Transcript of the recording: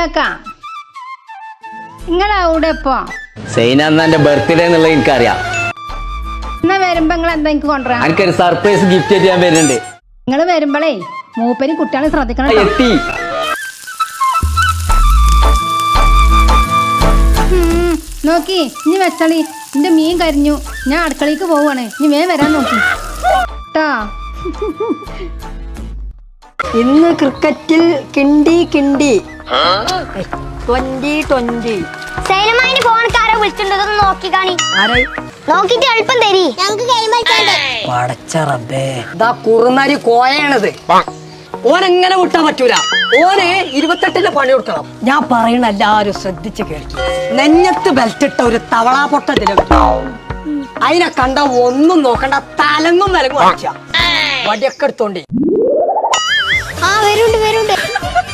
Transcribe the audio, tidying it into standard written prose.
സൈനാക്ക നിങ്ങളവിടെ ഇപ്പോ സൈനാന്റെ ബർത്ത്ഡേ എന്നുള്ളത് എനിക്കറിയാം. എന്നാ വരുമ്പോ നിങ്ങൾ എന്താ എനിക്ക് കൊണ്ടുവരാ? എനിക്കൊരു സർപ്രൈസ് ഗിഫ്റ്റ് ചെയ്യാൻ വരുന്നുണ്ട്. നിങ്ങൾ വരുമ്പോഴേ മൂപ്പര് കുട്ടികളെ ശ്രദ്ധിക്കണം. എത്തി നോക്കി ഇനി വെച്ചളി, എന്റെ മീൻ കരിഞ്ഞു, ഞാൻ അടുക്കളയ്ക്ക് പോവാണ്, ഇനി വേഗം വരാൻ നോക്കി ട്ടാ. ഇന്ന് ക്രിക്കറ്റിൽ കിണ്ടി 2020 സൈനമായിന് ഫോൺക്കാരെ വിളിച്ചിട്ടുണ്ടോ നോക്കി കാണി. നോക്കിട്ട് എളുപ്പം തരി, ഞങ്ങക്ക് ഗെയിം കളിക്കാണ്ട്. പടച്ച റബ്ബേ, ഇതാ കുറുനരി കോയാണത്. ഓനെങ്ങനെ വിട്ടാൻ പറ്റൂല. ഓന് 28 പണി കൊടുക്കണം. ഞാൻ പറയണ എല്ലാരും ശ്രദ്ധിച്ച് കേൾക്കും. നെഞ്ഞത്ത് ബെൽറ്റ് ഇട്ട ഒരു തവളാ പൊട്ടത്തില് അതിനെ കണ്ട ഒന്നും നോക്കണ്ട, തലങ്ങും വിലങ്ങും അടിച്ച വടിയൊക്കെ എടുത്തോണ്ടി. വരുണ്ട്